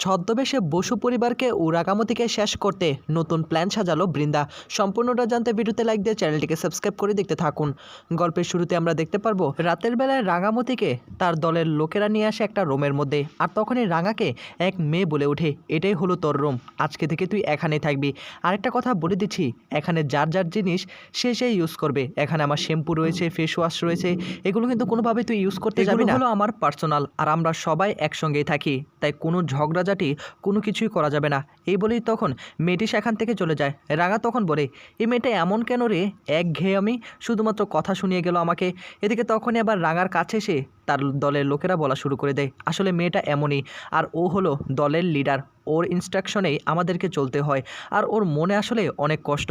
ছদ্মবেশে বসু পরিবারকে উরাগামো থেকে শেষ করতে নতুন প্ল্যান সাজালো বৃন্দা। সম্পূর্ণটা জানতে ভিডিওতে লাইক দিয়ে চ্যানেলটিকে সাবস্ক্রাইব করে দেখতে থাকুন। গল্পের শুরুতে আমরা দেখতে পারবো রাতের বেলায় রাঙামো থেকে তার দলের লোকেরা নিয়ে আসে একটা রুমের মধ্যে। আর তখনই রাঙাকে এক মেয়ে বলে ওঠে, এটাই হলো তোর রুম, আজকে থেকে তুই এখানেই থাকবি। আরেকটা কথা বলে দিচ্ছি, এখানে যার যার জিনিস সে সেই ইউজ করবে। এখানে আমার শ্যাম্পু রয়েছে, ফেস ওয়াশ রয়েছে, এগুলো কিন্তু কোনোভাবে তুই ইউজ করতে যাবি না। হলো আমার পার্সোনাল, আর আমরা সবাই একসঙ্গেই থাকি, তাই কোনো ঝগড়াঝাটি কোনো কিছুই করা যাবে না। এই বলেই তখন মেয়েটি সেখান থেকে চলে যায়। রাঙা তখন বলে, এই মেয়েটা এমন কেন রে, একঘেয়ে আমি শুধুমাত্র কথা শুনিয়ে গেল আমাকে। এদিকে তখনই আবার রাঙার কাছে এসে তার দলের লোকেরা বলা শুরু করে দেয়, আসলে মেয়েটা এমনই, আর ও হলো দলের লিডার, ওর ইনস্ট্রাকশনেই আমাদেরকে চলতে হয়। আর ওর মনে আসলে অনেক কষ্ট।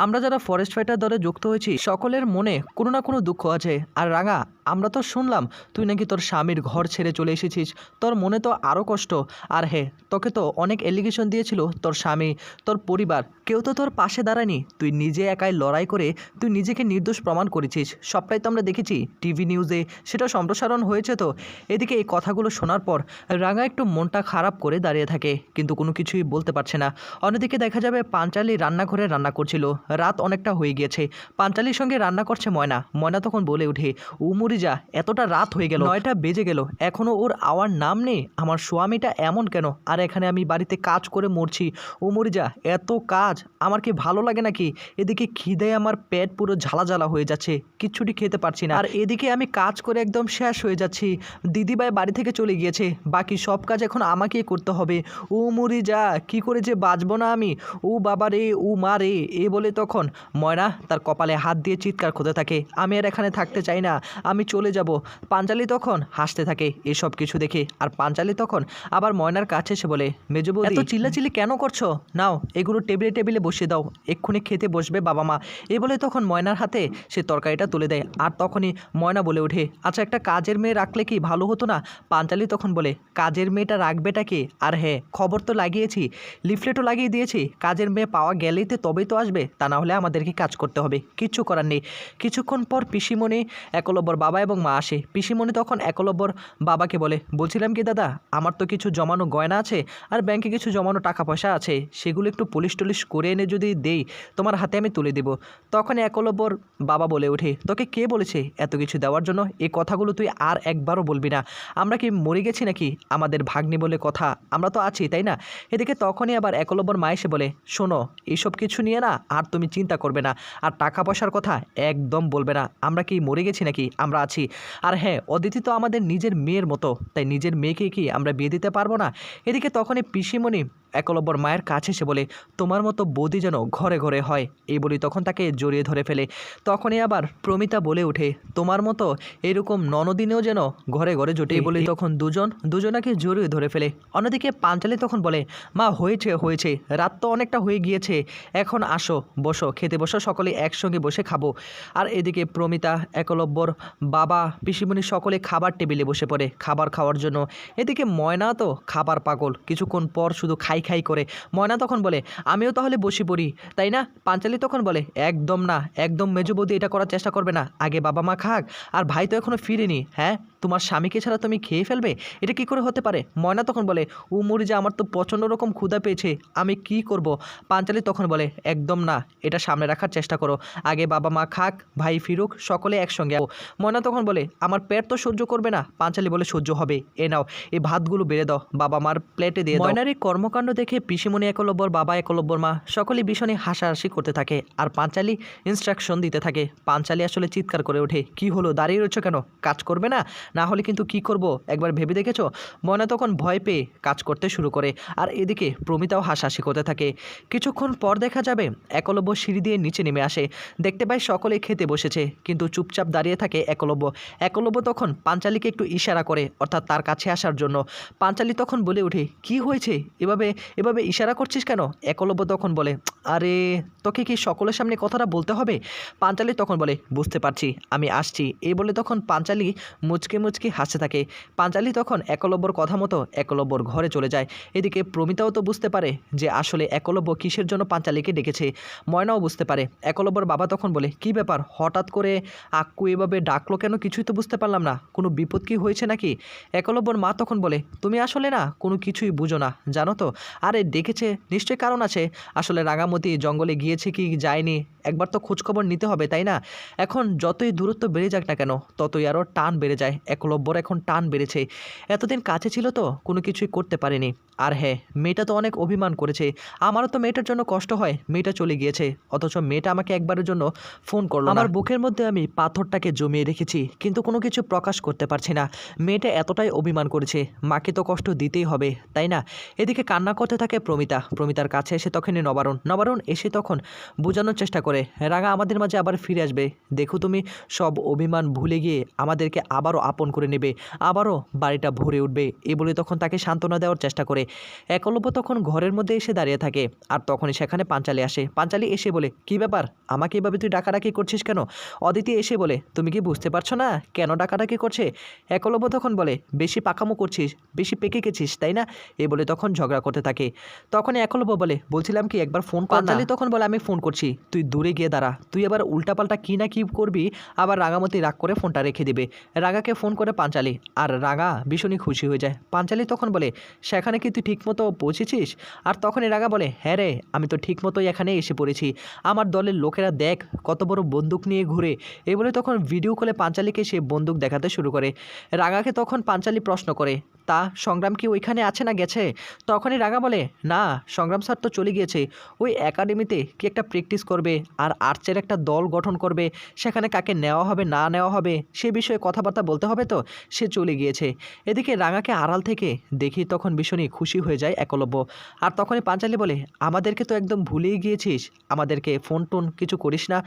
আমরা যারা ফরেস্ট ফাইটার দলে যুক্ত হয়েছি সকলের মনে কোনো না কোনো দুঃখ আছে। আর রাঙা, আমরা তো শুনলাম তুই নাকি তোর স্বামীর ঘর ছেড়ে চলে এসেছিস, তোর মনে তো আরও কষ্ট। আর হ্যাঁ, তোকে তো অনেক এলিগেশন দিয়েছিল তোর স্বামী, তোর পরিবার, কেউ তো তোর পাশে দাঁড়ায়নি। তুই নিজে একাই লড়াই করে তুই নিজেকে নির্দোষ প্রমাণ করেছিস, সবটাই তো আমরা দেখেছি টিভি নিউজে, সেটা সম্প্রসারণ হয়েছে তো। এদিকে এই কথাগুলো শোনার পর রাঙা একটু মনটা খারাপ করে দাঁড়িয়ে থাকে, কিন্তু কোনো কিছুই বলতে পারছে না। অন্যদিকে দেখা যাবে পাঞ্চালি রান্নাঘরে রান্না করছিল, রাত অনেকটা হয়ে গিয়েছে। পাঞ্চালির সঙ্গে রান্না করছে ময়না। ময়না তখন বলে ওঠে, উমরি যা, এতটা রাত হয়ে গেল, 9টা বেজে গেল, এখনও ওর আওয়ার নাম নেই। আমার স্বামীটা এমন কেন, আর এখানে আমি বাড়িতে কাজ করে মরছি। উমরি যা, এত কাজ আমার কি ভালো লাগে নাকি? এদিকে খিদে আমার পেট পুরো ঝালা ঝালা হয়ে যাচ্ছে, কিচ্ছুটি খেতে পারছি না। আর এদিকে আমি কাজ করে একদম শেষ হয়ে যাচ্ছি। দিদিভাই বাড়ি থেকে চলে গিয়েছে, বাকি সব কাজ এখন আমাকেই করতে হবে। ও মরি যা, কি করে যে বাঁচবো না আমি, ও বাবা রে, ও মা রে। এ বলে তখন ময়না তার কপালে হাত দিয়ে চিৎকার করতে থাকে, আমি আর এখানে থাকতে চাই না, আমি চলে যাব। পাঞ্চালি তখন হাসতে থাকে এসব কিছু দেখে। আর পাঞ্চালি তখন আবার ময়নার কাছে এসে বলে, মেজো বৌদি এত চিল্লাচিল্লি কেন করছো? নাও এগুলো টেবিলে টেবিলে বসিয়ে দাও, এক্ষুনি খেতে বসবে বাবা মা। এ বলে তখন ময়নার হাতে সে তরকারিটা তুলে দেয়। আর তখনই ময়না বলে ওঠে, আচ্ছা একটা কাজের মেয়ে রাখলে কি ভালো হতো না? পাঞ্চালি তখন বলে, কাজের মেয়েটা রাখবেটা কে? আর হ্যাঁ, খবর তো লাগিয়েছি, লিফলেটও লাগিয়ে দিয়েছি, কাজের মেয়ে পাওয়া গেলেই তো তবেই তো আসবে, তা না হলে আমাদেরকে কাজ করতে হবে, কিচ্ছু করার নেই। কিছুক্ষণ পর পিসিমণি, একলব্যর বাবা এবং মা আসে। পিসিমণি তখন একলব্যর বাবাকে বলে, বলছিলাম কি দাদা, আমার তো কিছু জমানো গয়না আছে আর ব্যাংকে কিছু জমানো টাকা পয়সা আছে, সেগুলো একটু পুলিশ টুলিশ করে এনে যদি দেই তোমার হাতে আমি তুলে দেব। তখন একলব্যর বাবা বলে ওঠে, তোকে কে বলেছে এত কিছু দেওয়ার জন্য? এই কথাগুলো তুই আর একবারও বলবি না। আমরা কি মরে গেছি নাকি? আমাদের ভাগ্নি বলে কথা, আমরা তো আছি, তাই না? এদিকে তখনই আবার একলব্যর মা এসে বলে, শোনো এইসব কিছু নিয়ে না আর তুমি চিন্তা করবে না, আর টাকা পয়সার কথা একদম বলবে না। আমরা কি মরে গেছি নাকি? আমরা আছি। আর হ্যাঁ, অদিতি তো আমাদের নিজের মেয়ের মতো, তাই নিজের মেয়েকে কি আমরা বিয়ে দিতে পারবো না? এদিকে তখনই পিসিমণি একলব্যর মায়ের কাছে এসে বলে, তোমার মতো বৌদি যেন ঘরে ঘরে হয়। এই বলি তখন তাকে জড়িয়ে ধরে ফেলে। তখনই আবার প্রমিতা বলে ওঠে, তোমার মতো এরকম ননদিনেও যেন ঘরে ঘরে জোটে। এই বলি তখন দুজনাকে জড়িয়ে ধরে ফেলে। অন্যদিকে পাঞ্চালি তখন বলে, মা হয়েছে হয়েছে, রাত তো অনেকটা হয়ে গিয়েছে, এখন আসো বসো, খেতে বসো, সকলে একসঙ্গে বসে খাবো। আর এদিকে প্রমিতা, একলব্যর বাবা, পিসিমণি সকলে খাবার টেবিলে বসে পড়ে খাবার খাওয়ার জন্য। এদিকে ময়না তো খাবার পাগল, কিছুক্ষণ পর শুধু খাই খাই করে। ময়না তখন বলে, আমিও তাহলে বসে পড়ি, তাই না? পাঞ্চালি তখন বলে, একদম না, একদম মেজো বৌদি এটা করার চেষ্টা করবে না, আগে বাবা মা খাক, আর ভাই তো এখনো ফিরেনি। হ্যাঁ, তোমার স্বামীকে ছাড়া তুমি খেয়ে ফেলবে, এটা কি করে হতে পারে? ময়না তখন বলে, মরি যা, আমার তো প্রচণ্ড রকম ক্ষুধা পেয়েছে, আমি কি করব? পাঞ্চালি তখন বলে, একদম না, এটা সামনে রাখার চেষ্টা করো, আগে বাবা মা খাক, ভাই ফিরুক, সকলে একসঙ্গে। ময়না তখন বলে, আমার পেট তো সহ্য করবে না। পাঞ্চালি বলে, সহ্য হবে, এ নাও এই ভাতগুলো বেড়ে দাও, বাবা মার প্লেটে দিয়ে দাও। ময়নার এই কর্মকাণ্ড দেখে পিসিমণি, একলব্যর বাবা, একলব্যর মা সকলে ভীষণই হাসাহাসি করতে থাকে। আর পাঞ্চালি ইনস্ট্রাকশন দিতে থাকে। পাঞ্চালি আসলে চিৎকার করে ওঠে, কি হলো, দাঁড়িয়ে রয়েছো কেন? কাজ করবে না? না হলে কিন্তু কি করব একবার ভেবে দেখেছো? ময়না তখন ভয় পেয়ে কাজ করতে শুরু করে। আর এদিকে প্রমিতাও হাসাহাসি করতে থাকে। কিছুক্ষণ পর দেখা যাবে একলব্য সিঁড়ি দিয়ে নিচে নেমে আসে। দেখতে পায় সকলে খেতে বসেছে, কিন্তু চুপচাপ দাঁড়িয়ে থাকে একলব্য। একলব্য তখন পাঞ্চালিকে একটু ইশারা করে, অর্থাৎ তার কাছে আসার জন্য। পাঞ্চালি তখন বলে ওঠে, কি হয়েছে, এভাবে এভাবে ইশারা করছিস কেন? একলব্য তখন বলে, আরে তোকে কি সকলের সামনে কথাটা বলতে হবে? পাঞ্চালি তখন বলে, বুঝতে পারছি, আমি আসছি। এই বলে তখন পাঞ্চালি মুচকে মুচকি হাসতে থাকে। পাঞ্চালি তখন একলব্যর কথা মতো একলব্যর ঘরে চলে যায়। এদিকে প্রমিতাও তো বুঝতে পারে যে আসলে একলব্য কিসের জন্য পাঞ্চালিকে ডেকেছে। ময়নাও বুঝতে পারে। একলব্যর বাবা তখন বলে, কি ব্যাপার, হঠাৎ করে আক্কু এভাবে ডাকলো কেন, কিছুই তো বুঝতে পারলাম না, কোনো বিপদ কি হয়েছে নাকি? একলব্যর মা তখন বলে, তুমি আসলে না কোনো কিছুই বুঝো না, জানো তো। আরে ডেকেছে নিশ্চয়ই কারণ আছে। আসলে রাঙামতি জঙ্গলে গিয়েছে কি যায়নি একবার তো খোঁজখবর নিতে হবে, তাই না? এখন যতই দূরত্ব বেড়ে যাক না কেন, ততই আরও টান বেড়ে যায়। একলব্যর এখন টান বেড়েছে। এতদিন কাছে ছিল তো কোনো কিছুই করতে পারেনি। আর হ্যাঁ, মেয়েটা তো অনেক অভিমান করেছে। আমারও তো মেয়েটার জন্য কষ্ট হয়, মেয়েটা চলে গিয়েছে, অথচ মেয়েটা আমাকে একবারের জন্য ফোন করলো না। আমার বুকের মধ্যে আমি পাথরটাকে জমিয়ে রেখেছি, কিন্তু কোনো কিছু প্রকাশ করতে পারছি না। মেয়েটা এতটাই অভিমান করেছে, মাকে তো কষ্ট দিতেই হবে, তাই না? এদিকে কান্না করতে থাকে প্রমিতা। প্রমিতার কাছে এসে তখনই নবারুণ এসে তখন বোঝানোর চেষ্টা করে, রাঙা আমাদের মাঝে আবার ফিরে আসবে। দেখো তুমি, সব অভিমান ভুলে গিয়ে আমাদেরকে আবারও আপন করে নেবে, আবারও বাড়িটা ভরে উঠবে। এ বলে তখন তাকে সান্ত্বনা দেওয়ার চেষ্টা করে। একলব্য তখন ঘরের মধ্যে এসে দাঁড়িয়ে থাকে, আর তখনই সেখানে পাঞ্চালি আসে। পাঞ্চালি এসে বলে, কি ব্যাপার, আমাকে এভাবে তুই ডাকাডাকি করছিস কেন? অদিতি এসে বলে, তুমি কি বুঝতে পারছো না কেন ডাকাডাকি করছে? একলব্য তখন বলে, বেশি পাকামো করছিস, বেশি পেকে গেছিস, তাই না? এ বলে তখন ঝগড়া করতে থাকে। তখনই একলব্য বলে, বলছিলাম কি একবার ফোন কর না। পাঞ্চালি তখন বলে, আমি ফোন করছি, তুই দূরে গিয়ে দাঁড়া। তুই এবার উল্টাপাল্টা কি না কি করবি, আবার রাঙামতি রাগ করে ফোনটা রেখে দিবে। রাগাকে ফোন করে পাঞ্চালি, আর রাগা ভীষণই খুশি হয়ে যায়। পাঞ্চালি তখন বলে, সেখানে কি তুই ঠিকমতো পৌঁছেছিস? আর তখনই রাগা বলে, হ্যাঁ রে, আমি তো ঠিকমতোই এখানে এসে পড়েছি। আমার দলের লোকেরা দেখ কত বড় বন্দুক নিয়ে ঘুরে। এই বলে তখন ভিডিও কলে পাঞ্চালিকে সে বন্দুক দেখাতে শুরু করে। রাগাকে তখন পাঞ্চালি প্রশ্ন করে, তা সংগ্রাম কি ওইখানে আছে না গেছে? তখনই রাগা বলে, না, সংগ্রাম স্যার তো চলে গিয়েছে, ওই একাডেমিতে কি একটা প্র্যাকটিস করবে আর আর্চের একটা দল গঠন করবে। সেখানে কাকে নেওয়া হবে না নেওয়া হবে সে বিষয়ে কথাবার্তা বলতে হবে, তো সে চলে গিয়েছে। এদিকে রাঙাকে আড়াল থেকে দেখি তখন ভীষণই খুশি হয়ে যায় একলব্য। আর তখনই পাঞ্চালি বলে, আমাদেরকে তো একদম ভুলেই গিয়েছিস, আমাদেরকে ফোন টোন কিছু করিস না।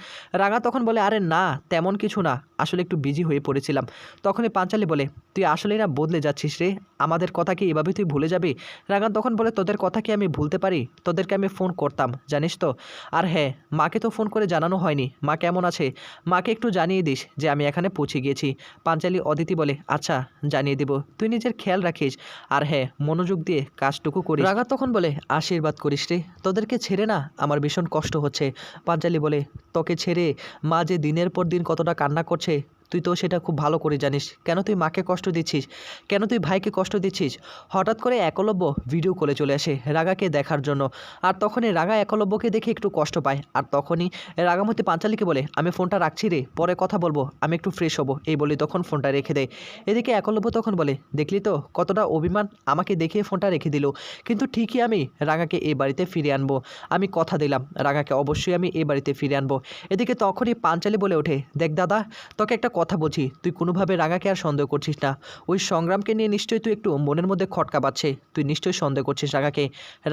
রাঙা তখন বলে, আরে না, তেমন কিছু না, আসলে একটু বিজি হয়ে পড়েছিলাম। তখনই পাঞ্চালি বলে, তুই আসলেই না বদলে যাচ্ছিস রে, আমাদের কথা কি এভাবে তুই ভুলে যাবি? রাঙা তখন বলে, তোদের কথা কি আমি ভুলতে পারি? তোদেরকে আমি ফোন করতাম, জানিস তো। আর হ্যাঁ, মাকে তো ফোন করে জানানো হয়নি মা কেমন আছে, মাকে একটু জানিয়ে দিস যে আমি এখানে পৌঁছে গিয়েছি। পাঞ্চালি অদিতি বলে, আচ্ছা জানিয়ে দিব, তুই নিজের খেয়াল রাখিস, আর হ্যাঁ মনোযোগ দিয়ে কাজটুকু করিস। রাগা তখন বলে, আশীর্বাদ করিস রে, তোদেরকে ছেড়ে না আমার ভীষণ কষ্ট হচ্ছে। পাঞ্চালি বলে, তোকে ছেড়ে মা যে দিনের পর দিন কতটা কান্না করছে তুই তো সেটা খুব ভালো করে জানিস। কেন তুই মাকে কষ্ট দিচ্ছিস, কেন তুই ভাইকে কষ্ট দিচ্ছিস? হঠাৎ করে একলব্য ভিডিও কলে চলে আসে রাগাকে দেখার জন্য। আর তখনই রাগা একলব্যকে দেখে একটু কষ্ট পায়। আর তখনই রাগামতি পাঞ্চালিকে বলে, আমি ফোনটা রাখছি রে, পরে কথা বলবো, আমি একটু ফ্রেশ হবো। এই বলে তখন ফোনটা রেখে দেয়। এদিকে একলব্য তখন বলে, দেখলি তো কতটা অভিমান, আমাকে দেখিয়ে ফোনটা রেখে দিল, কিন্তু ঠিকই আমি রাগাকে এই বাড়িতে ফিরে আনবো। আমি কথা দিলাম রাগাকে অবশ্যই আমি এই বাড়িতে ফিরে আনবো। এদিকে তখনই পাঞ্চালি বলে ওঠে, দেখ দাদা, তোকে একটা কথা বলছি, তুই কোনোভাবে রাগাকে আর সন্দেহ করছিস না। ওই সংগ্রামকে নিয়ে নিশ্চয়ই তুই একটু মনের মধ্যে খটকা বাজছে, তুই নিশ্চয়ই সন্দেহ করছিস রাগাকে।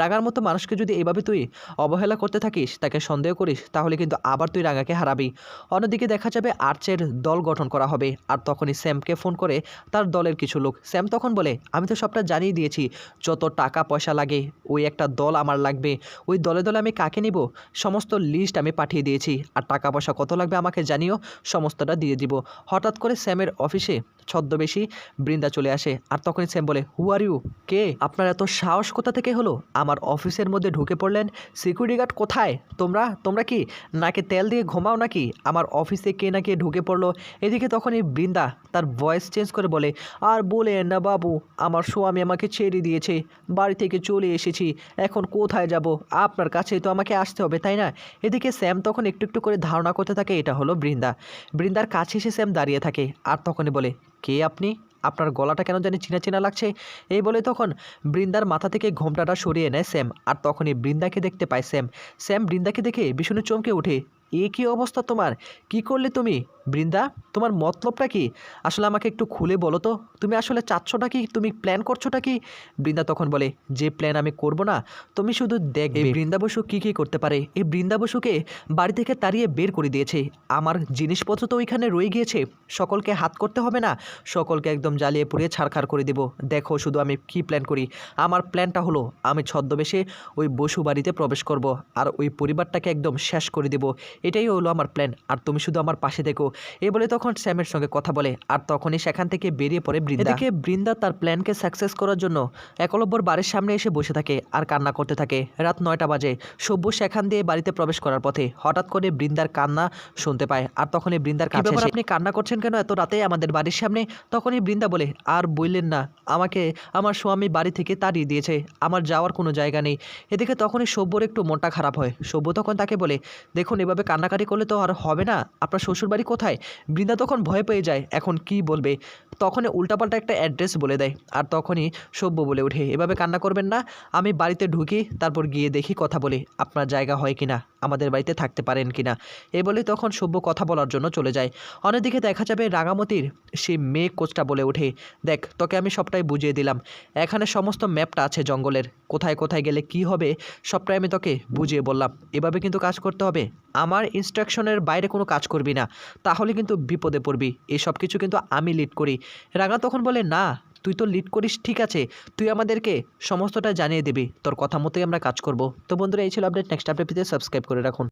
রাগার মতো মানুষকে যদি এভাবে তুই অবহেলা করতে থাকিস, তাকে সন্দেহ করিস, তাহলে কিন্তু আবার তুই রাগাকে হারাবি। অন্যদিকে দেখা যাবে আর্চের দল গঠন করা হবে। আর তখনই স্যামকে ফোন করে তার দলের কিছু লোক। স্যাম তখন বলে, আমি তো সবটা জানিয়ে দিয়েছি, যত টাকা পয়সা লাগে ওই একটা দল আমার লাগবে, ওই দলে দলে আমি কাকে নিব সমস্ত লিস্ট আমি পাঠিয়ে দিয়েছি, আর টাকা পয়সা কত লাগবে আমাকে জানিও, সমস্তটা দিয়ে দিব। হঠাৎ করে স্যামের অফিসে ছদ্মবেশী বৃন্দা চলে আসে। আর তখনই স্যাম বলে, হু আর ইউ, কে? আপনার এত সাহস কোথা থেকে হলো আমার অফিসের মধ্যে ঢুকে পড়লেন? সিকিউরিটি গার্ড কোথায়? তোমরা কি নাকে তেল দিয়ে ঘুমাও নাকি? আমার অফিসে কে না কে ঢুকে পড়লো। এদিকে তখনই বৃন্দা তার ভয়েস চেঞ্জ করে বলে, আর বলেন না বাবু, আমার স্বামী আমাকে ছেড়ে দিয়েছে, বাড়ি থেকে চলে এসেছি, এখন কোথায় যাব? আপনার কাছেই তো আমাকে আসতে হবে, তাই না? এদিকে স্যাম তখন একটু একটু করে ধারণা করতে থাকে এটা হলো বৃন্দা। বৃন্দার কাছে এসে স্যাম দাঁড়িয়ে থাকে। আর তখনই বলে, কে আপনি? আপনার গলাটা কেন জানি চেনা চেনা লাগছে। এই বলে তখন বৃন্দার মাথা থেকে ঘোমটাটা সরিয়ে নেয় স্যাম। আর তখনই বৃন্দাকে দেখতে পায় স্যাম বৃন্দাকে দেখে ভীষণ চমকে ওঠে। এ কী অবস্থা তোমার, কি করলে তুমি বৃন্দা? তোমার মতলবটা কি? আসলে আমাকে একটু খুলে বলো তো, তুমি আসলে চাচ্ছটা কি, তুমি প্ল্যান করছোটা কি? বৃন্দা তখন বলে, যে প্ল্যান আমি করব না, তুমি শুধু দেখবে। এই বৃন্দা বসু কী কী করতে পারে। এই বৃন্দা বসুকে বাড়ি থেকে তাড়িয়ে বের করে দিয়েছে, আমার জিনিসপত্র তো ওইখানে রয়ে গিয়েছে, সকলকে হাত করতে হবে না, সকলকে একদম জ্বালিয়ে পুড়িয়ে ছাড়খাড় করে দেব। দেখো শুধু আমি কি প্ল্যান করি। আমার প্ল্যানটা হলো, আমি ছদ্মবেশে ওই বসু বাড়িতে প্রবেশ করব, আর ওই পরিবারটাকে একদম শেষ করে দেব। এটাই হলো আমার প্ল্যান, আর তুমি শুধু আমার পাশে থেকো। এই বলে তখন স্যামের সঙ্গে কথা বলে, আর তখনই সেখান থেকে বেরিয়ে পড়ে বৃন্দা। এদিকে বৃন্দা তার প্ল্যানকে সাকসেস করার জন্য একলব্যর বাড়ির সামনে এসে বসে থাকে আর কান্না করতে থাকে। রাত 9টা বাজে। সব্য সেখান দিয়ে বাড়িতে প্রবেশ করার পথে হঠাৎ করে বৃন্দার কান্না শুনতে পায়, আর তখনই বৃন্দার কাছে এসে, আপনি কান্না করছেন কেন এত রাতে আমাদের বাড়ির সামনে? তখনই বৃন্দা বলে, আর বললেন না, আমাকে আমার স্বামী বাড়ি থেকে তাড়িয়ে দিয়েছে, আমার যাওয়ার কোনো জায়গা নেই। এদিকে তখনই সব্যর একটু মনটা খারাপ হয়। সব্য তখন তাকে বলে, দেখুন এভাবে কান্নাকাটি করলে তো আর হবে না, আপনার শ্বশুর বাড়ি কোথায়? বৃন্দা তখন ভয় পেয়ে যায়, এখন কি বলবে। তখনই উল্টাপাল্টা একটা অ্যাড্রেস বলে দেয়, আর তখনই সব্য বলে ওঠে, এভাবে কান্না করবেন না, আমি বাড়িতে ঢুকি, তারপর গিয়ে দেখি, কথা বলি আপনার জায়গা হয় কিনা, আমাদের বাড়িতে থাকতে পারেন কিনা। এই বলে তখন সব্য কথা বলার জন্য চলে যায়। অন্যদিকে দেখা যাবে রাঙামতির সেই মেয়ে কোচটা বলে ওঠে, দেখ তোকে আমি সবটাই বুঝিয়ে দিলাম, এখানে সমস্ত ম্যাপটা আছে জঙ্গলের, কোথায় কোথায় গেলে কি হবে সবটাই আমি তোকে বুঝিয়ে বললাম, এভাবে কিন্তু কাজ করতে হবে, আমার ইনস্ট্রাকশনের বাইরে কোনো কাজ করবি না, তাহলে কিন্তু বিপদে পড়বি, এই সব কিছু কিন্তু আমি লিড করি। রাঙা তখন বলে, না তুই তো লিড করিস ঠিক আছে, তুই আমাদেরকে সমস্তটা জানিয়ে দিবি, তোর কথা মতোই আমরা কাজ করব। তো বন্ধুরা এই ছিল আপডেট, নেক্সট আপডেট পেতে সাবস্ক্রাইব করে রাখুন।